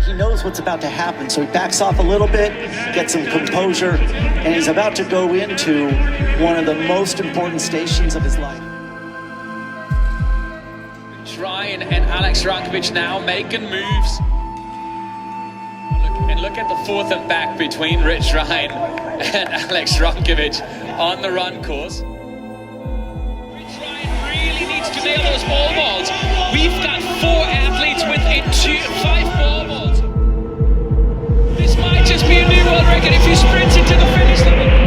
He knows what's about to happen, so he backs off a little bit, gets some composure, and he's about to go into one of the most important stations of his life. Ryan and Alex Rankovic now making moves. And look at the forth and back between Rich Ryan and Alex Rankovic on the run course. Rich Ryan really needs to nail those ball balls. We've got 4 athletes within 5 ball balls. This might just be a new world record if you sprint into the finish line.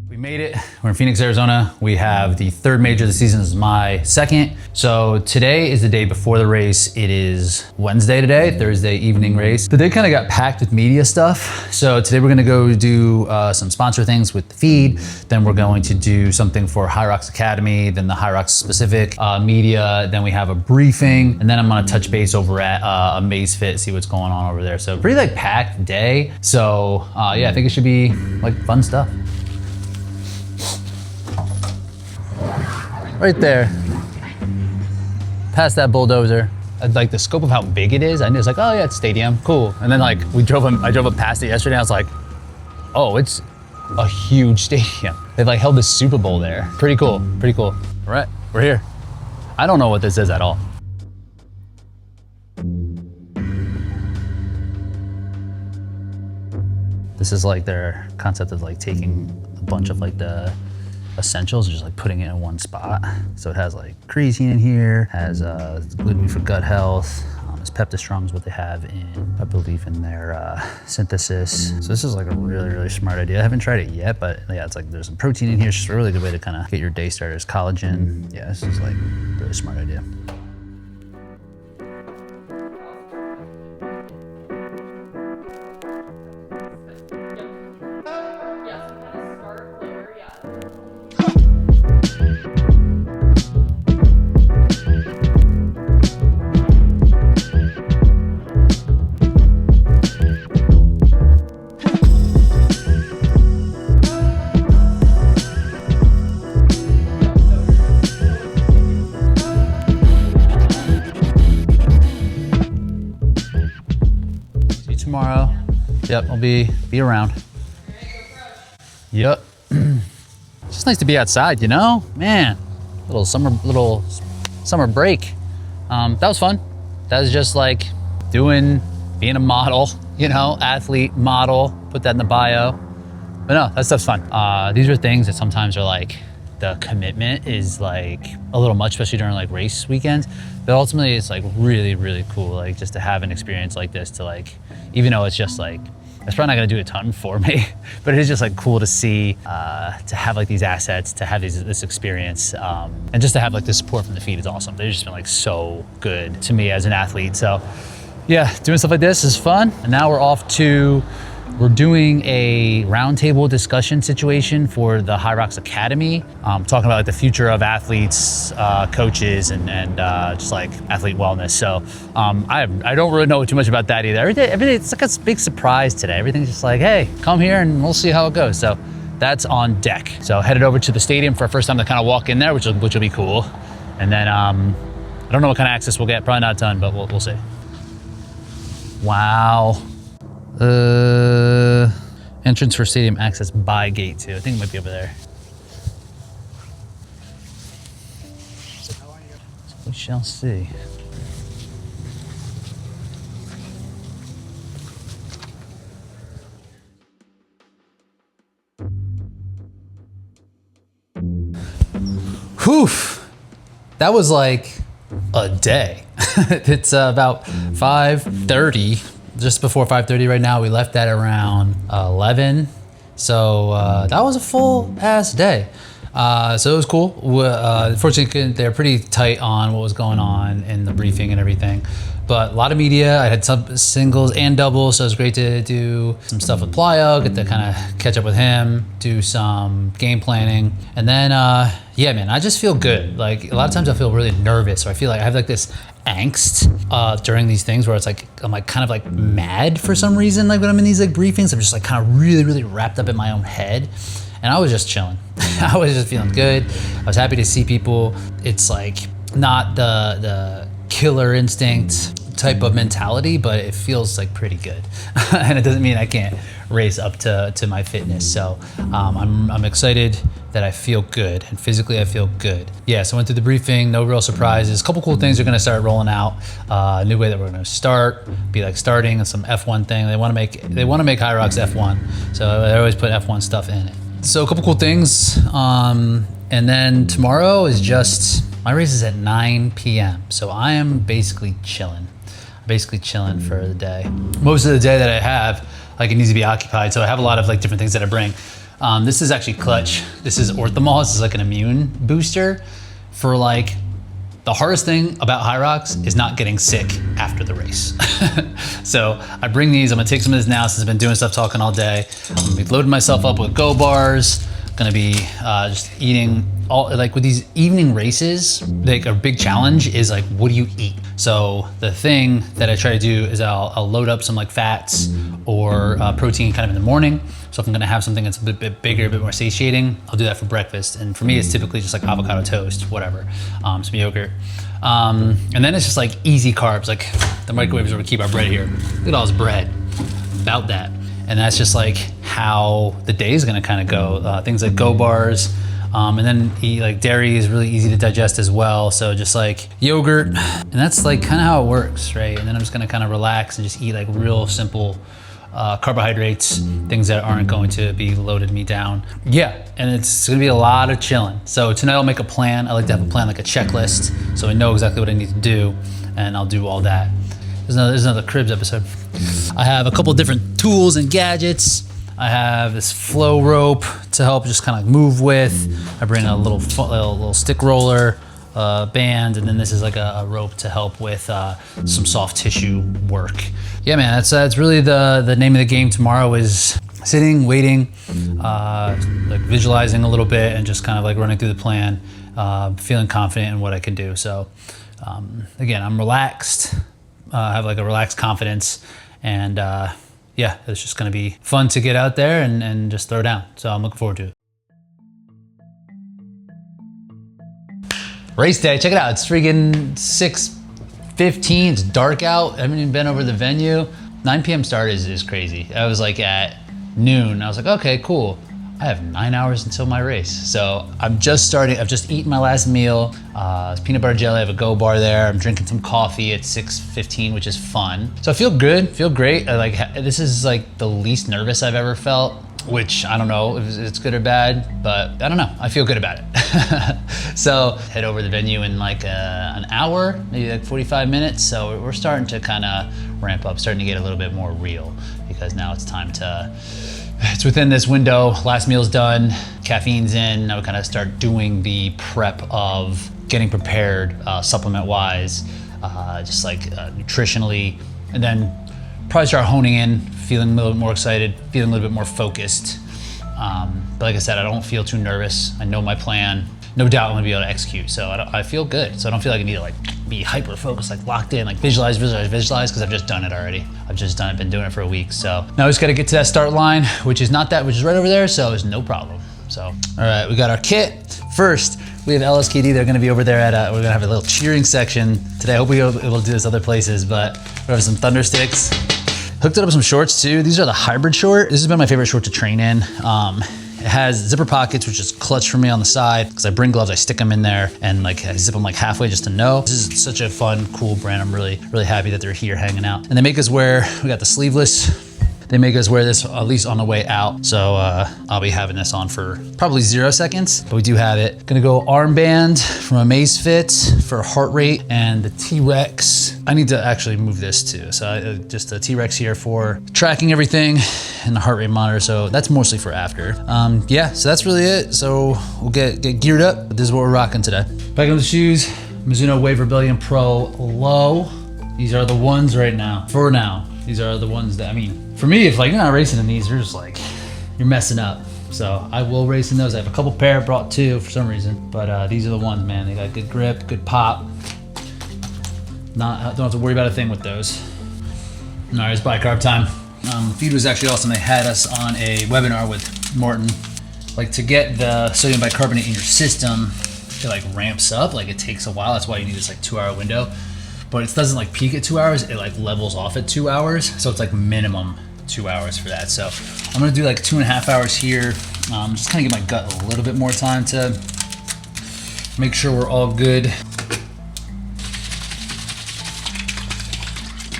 We made it. We're in Phoenix, Arizona. We have the 3rd major of the season. This is my 2nd. So today is the day before the race. It is Wednesday today, Thursday evening race. The day kind of got packed with media stuff. So today we're gonna go do some sponsor things with the feed. Then we're going to do something for HYROX Academy, then the HYROX specific media. Then we have a briefing. And then I'm gonna touch base over at Amazfit, see what's going on over there. So pretty like packed day. So yeah, I think it should be like fun stuff. Right there, past that bulldozer. Like the scope of how big it is, I was like, oh yeah, it's stadium, cool. And then like I drove up past it yesterday, I was like, oh, it's a huge stadium. They've like held the Super Bowl there. Pretty cool, pretty cool. All right, we're here. I don't know what this is at all. This is like their concept of like taking a bunch of like the essentials and just like putting it in one spot. So it has like creatine in here, has gluten for gut health, it's Peptistrong is what they have in, I believe, in their synthesis. So this is like a really, really smart idea. I haven't tried it yet, but yeah, it's like there's some protein in here. It's just a really good way to kind of get your day started. It's collagen. Yeah, this is like a really smart idea. Tomorrow. Yep, I'll be around. Yep. It's just nice to be outside, you know? Man, little summer break. That was fun. That was just like being a model, you know, athlete, model, put that in the bio. But no, that stuff's fun. These are things that sometimes are like, the commitment is like a little much, especially during like race weekends. But ultimately it's like really, really cool, like just to have an experience like this, to like, even though it's just like, it's probably not gonna do a ton for me, but it is just like cool to see, to have like these assets, to have this experience, and just to have like the support from the feed is awesome. They've just been like so good to me as an athlete. So yeah, doing stuff like this is fun. And now we're doing a roundtable discussion situation for the HYROX Academy, talking about like the future of athletes, coaches, and just like athlete wellness. So I don't really know too much about that either. Everything it's like a big surprise today. Everything's just like, hey, come here and we'll see how it goes. So that's on deck. So headed over to the stadium for our first time to kind of walk in there, which will be cool. And then I don't know what kind of access we'll get. Probably not a ton, but we'll see. Wow. Entrance for stadium access by gate 2. I think it might be over there. So we shall see. Whew, that was like a day. It's about 5:30. Just before 5:30 right now. We left at around 11. So that was a full ass day. So it was cool. Fortunately, they're pretty tight on what was going on in the briefing and everything. But a lot of media. I had some singles and doubles, so it was great to do some stuff with Pelayo, get to kind of catch up with him, do some game planning. And then, yeah, man, I just feel good. Like a lot of times I feel really nervous, or I feel like I have like this angst during these things where it's like, I'm like kind of like mad for some reason. Like when I'm in these like briefings, I'm just like kind of really, really wrapped up in my own head. And I was just chilling. I was just feeling good. I was happy to see people. It's like, not the killer instinct type of mentality, but it feels like pretty good. And it doesn't mean I can't race up to my fitness. So I'm excited that I feel good, and physically I feel good. Yeah, so I went through the briefing, no real surprises. A couple cool things are gonna start rolling out. New way that we're gonna start, be like starting and some F1 thing. They wanna make HYROX F1. So I always put F1 stuff in it. So a couple cool things. And then tomorrow is just, my race is at 9 p.m. So I am basically chilling for the day. Most of the day that I have, like, it needs to be occupied. So I have a lot of like different things that I bring. This is actually clutch. This is orthomol. This is like an immune booster for like, the hardest thing about HYROX is not getting sick after the race. So I bring these, I'm gonna take some of this now since I've been doing stuff talking all day. I'm gonna be loading myself up with Go bars. Gonna be just eating all, like with these evening races, like a big challenge is like, what do you eat? So the thing that I try to do is I'll load up some like fats or protein kind of in the morning. So if I'm gonna have something that's a bit bigger, a bit more satiating, I'll do that for breakfast. And for me, it's typically just like avocado toast, whatever, some yogurt. And then it's just like easy carbs, like the microwave is where we keep our bread here. Look at all this bread, about that. And that's just like how the day is gonna kind of go. Things like Go bars, and then like dairy is really easy to digest as well. So just like yogurt, and that's like kind of how it works, right? And then I'm just gonna kind of relax and just eat like real simple carbohydrates, things that aren't going to be loaded me down. Yeah, and it's gonna be a lot of chilling. So tonight I'll make a plan. I like to have a plan, like a checklist, so I know exactly what I need to do, and I'll do all that. There's another Cribs episode. I have a couple different tools and gadgets. I have this flow rope to help just kind of move with. I bring a little stick roller, band, and then this is like a rope to help with some soft tissue work. Yeah, man, that's really the name of the game tomorrow, is sitting, waiting, like visualizing a little bit, and just kind of like running through the plan, feeling confident in what I can do. So again, I'm relaxed. Have like a relaxed confidence, and yeah, it's just gonna be fun to get out there and just throw down. So I'm looking forward to it. Race day, check it out. It's freaking 6:15, it's dark out. I haven't even been over the venue. 9 p.m. start is crazy. I was like at noon, I was like, okay, cool. I have 9 hours until my race. So I'm just starting, I've just eaten my last meal. It's peanut butter jelly, I have a Go bar there. I'm drinking some coffee at 6:15, which is fun. So I feel good, feel great. This is like the least nervous I've ever felt, which I don't know if it's good or bad, but I don't know, I feel good about it. So head over to the venue in like an hour, maybe like 45 minutes. So we're starting to kind of ramp up, starting to get a little bit more real, because now it's time to, it's within this window, last meal's done, caffeine's in, now we kind of start doing the prep of getting prepared supplement-wise, just like nutritionally, and then probably start honing in, feeling a little bit more excited, feeling a little bit more focused. But like I said, I don't feel too nervous. I know my plan. No doubt I'm gonna be able to execute. So I feel good. So I don't feel like I need to like be hyper focused, like locked in, like visualize, because I've just done it already. I've just done it, been doing it for a week. So now we just gotta get to that start line, which is right over there. So it's no problem. So, all right, we got our kit. First, we have LSKD. They're gonna be over there at, we're gonna have a little cheering section today. I hope we'll be able to do this other places, but we have some thunder sticks. Hooked it up with some shorts too. These are the hybrid short. This has been my favorite short to train in. It has zipper pockets, which is clutch for me on the side, because I bring gloves, I stick them in there, and like I zip them like halfway just to know. This is such a fun, cool brand. I'm really happy that they're here hanging out. And they make us wear, we got the sleeveless. They make us wear this at least on the way out. So I'll be having this on for probably 0 seconds, but we do have it. Gonna go armband from Amazfit for heart rate, and the T-Rex. I need to actually move this too. So just the T-Rex here for tracking everything, and the heart rate monitor. So that's mostly for after. Yeah, so that's really it. So we'll get geared up. This is what we're rocking today. Back on the shoes, Mizuno Wave Rebellion Pro Low. These are the ones right now, for now. These are the ones that, I mean, for me, if like you're not racing in these, you're just like, you're messing up. So I will race in those. I have a couple pair, brought 2 for some reason, but these are the ones, man. They got good grip, good pop. Don't have to worry about a thing with those. All right, it's bicarb time. Feed was actually awesome. They had us on a webinar with Morton. Like, to get the sodium bicarbonate in your system, it like ramps up, like it takes a while. That's why you need this like 2 hour window. But it doesn't like peak at 2 hours, it like levels off at 2 hours. So it's like minimum 2 hours for that. So I'm gonna do like 2.5 hours here. Just kind of give my gut a little bit more time to make sure we're all good.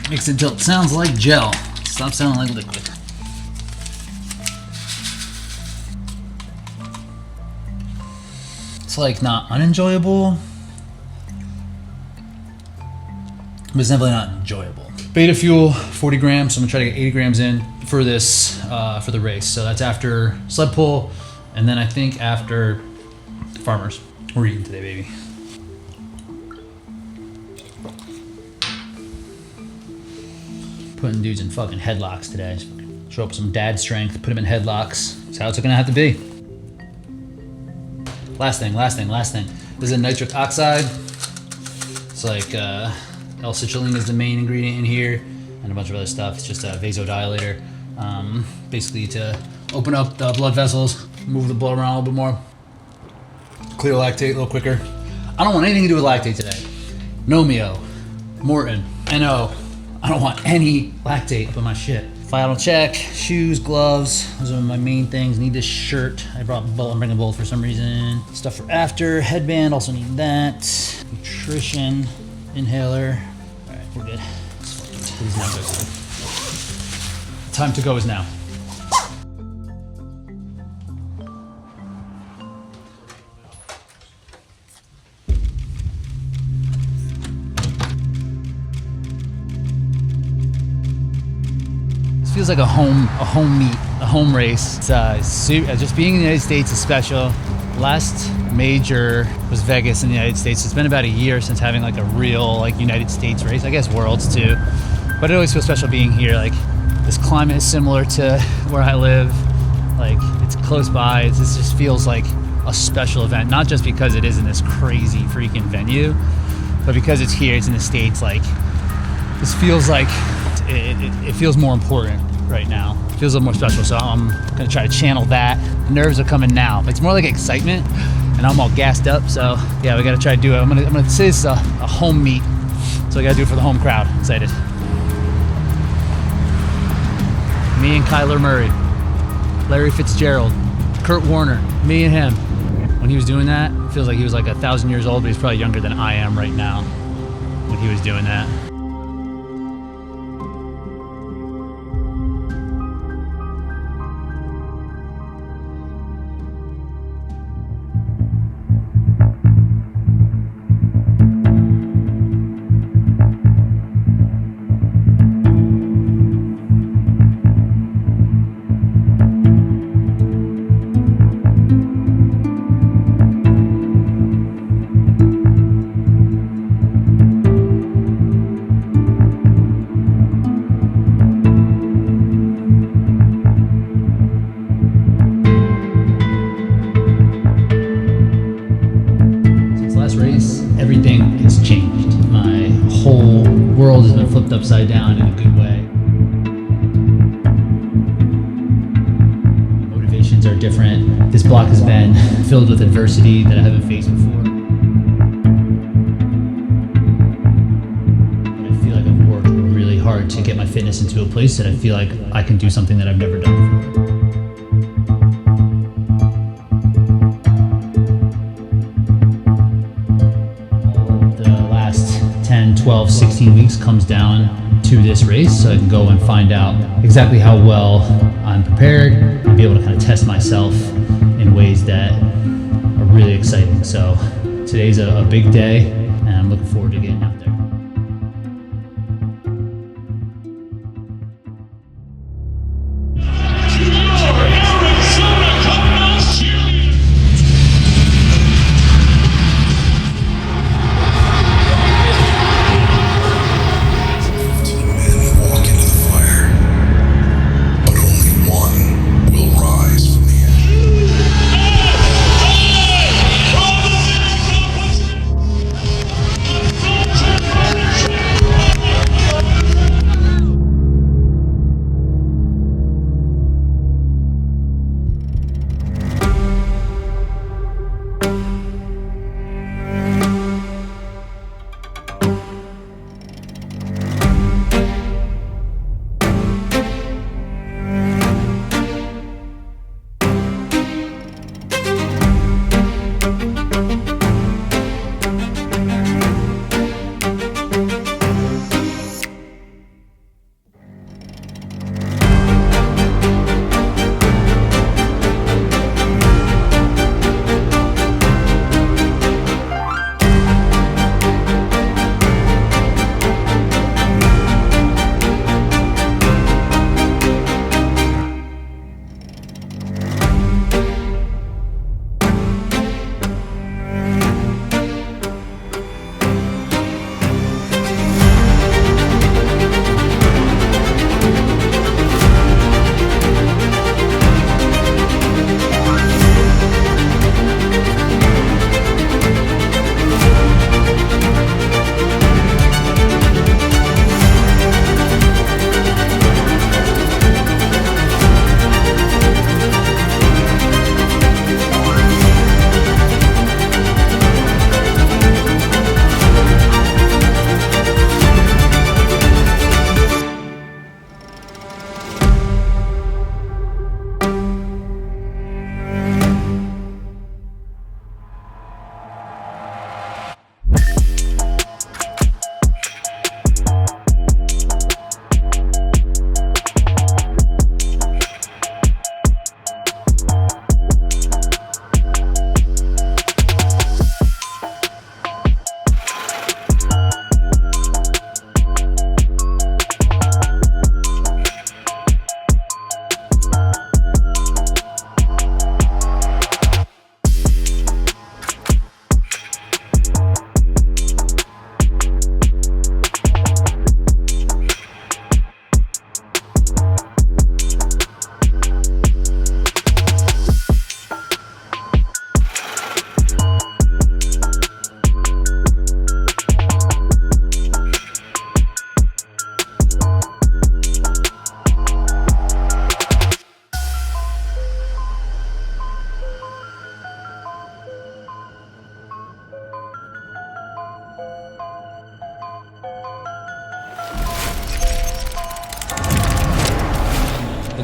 Mix it until it sounds like gel. Stop sounding like liquid. It's like not unenjoyable, but it's definitely not enjoyable. Beta fuel, 40 grams. So I'm gonna try to get 80 grams in for this, for the race. So that's after sled pull, and then I think after farmers. We're eating today, baby. Putting dudes in fucking headlocks today. Just fucking show up some dad strength, put them in headlocks. That's how it's gonna have to be. Last thing. This is a nitric oxide. It's like L-citrulline is the main ingredient in here, and a bunch of other stuff. It's just a vasodilator, basically to open up the blood vessels, move the blood around a little bit more, clear lactate a little quicker. I don't want anything to do with lactate today. No Mio, Morton, NO. I don't want any lactate up in my shit. Final check, shoes, gloves. Those are my main things. Need this shirt. I'm bringing both for some reason. Stuff for after, headband, also need that. Nutrition, inhaler. All right, we're good. Please now go. Time to go is now. Feels like a home meet, a home race. It's just being in the United States is special. Last major was Vegas in the United States. It's been about a year since having like a real like United States race. I guess Worlds too, but it always feels special being here. Like this climate is similar to where I live. Like it's close by. This just feels like a special event, not just because it is in this crazy freaking venue, but because it's here. It's in the States. Like this feels like. It feels more important right now. It feels a little more special, so I'm gonna try to channel that. The nerves are coming now. It's more like excitement, and I'm all gassed up. So yeah, we gotta try to do it. I'm gonna say this is a home meet, so we gotta do it for the home crowd. Excited. Me and Kyler Murray, Larry Fitzgerald, Kurt Warner, me and him. When he was doing that, it feels like he was like 1,000 years old, but he's probably younger than I am right now when he was doing that. Everything has changed. My whole world has been flipped upside down in a good way. My motivations are different. This block has been filled with adversity that I haven't faced before. But I feel like I've worked really hard to get my fitness into a place that I feel like I can do something that I've never done before. 12, 16 weeks comes down to this race, so I can go and find out exactly how well I'm prepared and be able to kind of test myself in ways that are really exciting. So today's a big day, and I'm looking forward to getting out there.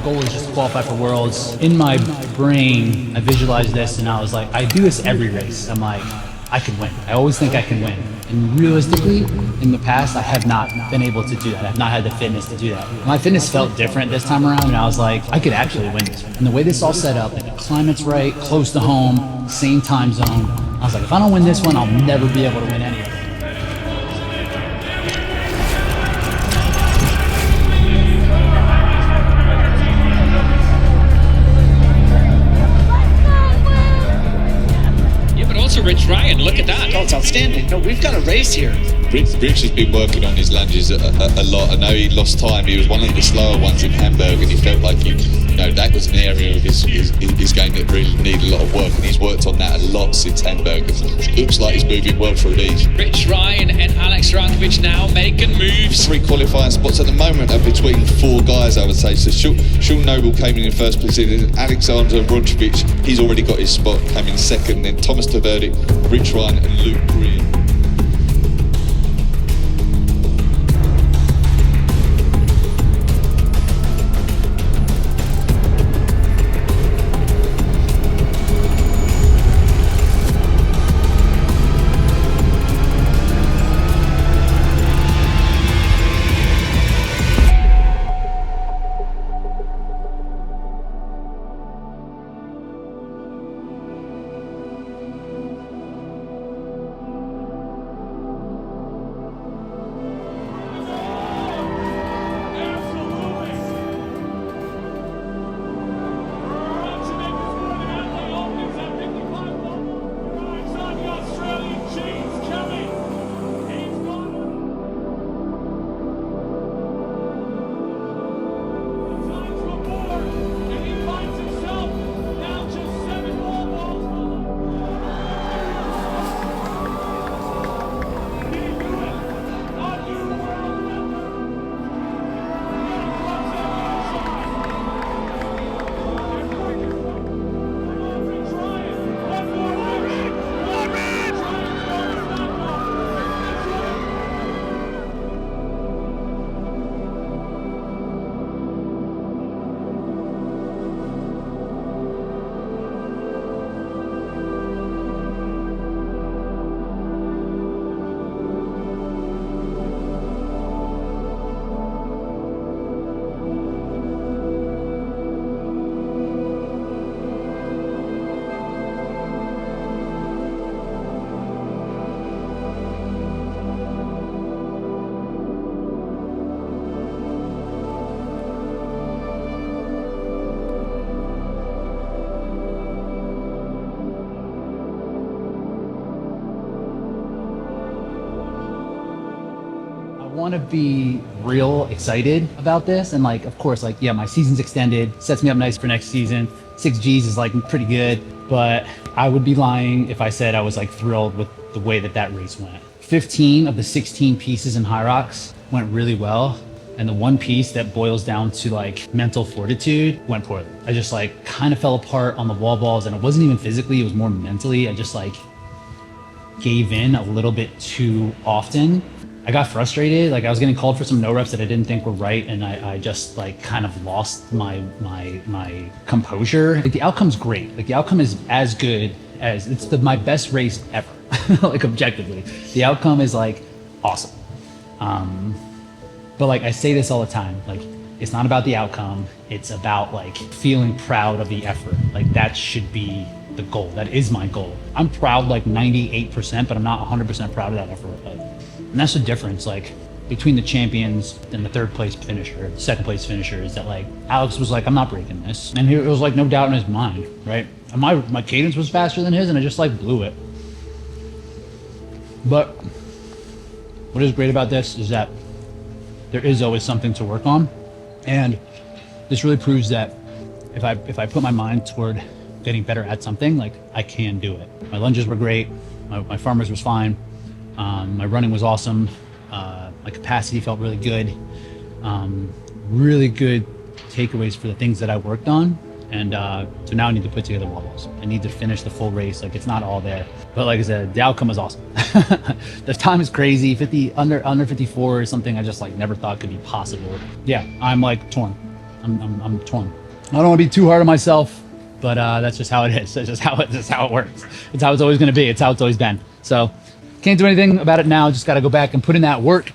goal was just to qualify for Worlds. In my brain, I visualized this and I was like, I do this every race. I'm like, I can win. I always think I can win. And realistically, in the past, I have not been able to do that. I've not had the fitness to do that. My fitness felt different this time around, and I was like, I could actually win this one. And the way this all set up, like the climate's right, close to home, same time zone. I was like, if I don't win this one, I'll never be able to win any of them. Rich Ryan, look at that. Oh, it's outstanding. No, we've got a race here. Rich has been working on his lunges a lot. I know he lost time. He was one of the slower ones in Hamburg, and he felt like that was an area of his game that really needed a lot of work, and he's worked on that a lot since Hamburg. It looks like he's moving well through these. Rich Ryan and Alex Rankovic now making moves. 3 qualifying spots at the moment are between 4 guys, I would say. So Sean Noble came in first position. Alexander Ronchevich, he's already got his spot, came in second. Then Thomas Taverdi, Rich Ryan and Luke Green. I want to be real excited about this, and like, of course, like, yeah, my season's extended, sets me up nice for next season. 6 Gs is like pretty good, but I would be lying if I said I was like thrilled with the way that race went. 15 of the 16 pieces in HYROX went really well, and the one piece that boils down to like mental fortitude went poorly. I just like kind of fell apart on the wall balls, and it wasn't even physically, it was more mentally. I just like gave in a little bit too often. I got frustrated, like I was getting called for some no reps that I didn't think were right, and I just like kind of lost my composure. Like the outcome's great, like the outcome is as good as, it's my best race ever, like objectively. The outcome is like awesome. But like I say this all the time, like it's not about the outcome, it's about like feeling proud of the effort. Like that should be the goal, that is my goal. I'm proud like 98%, but I'm not 100% proud of that effort. And that's the difference, like between the champions and the 3rd place finisher, 2nd place finisher, is that like Alex was like, I'm not breaking this. And it was like no doubt in his mind, right? And my cadence was faster than his, and I just like blew it. But what is great about this is that there is always something to work on. And this really proves that if I put my mind toward getting better at something, like I can do it. My lunges were great, my farmers was fine. My running was awesome. My capacity felt really good. Really good takeaways for the things that I worked on. And so now I need to put together wall balls. I need to finish the full race. Like it's not all there, but like I said, the outcome is awesome. The time is crazy. 50 under 54 is something I just like never thought could be possible. Yeah, I'm like torn. I'm torn. I don't want to be too hard on myself, but that's just how it is. That's just how it works. It's how it's always going to be. It's how it's always been. So can't do anything about it now. Just got to go back and put in that work.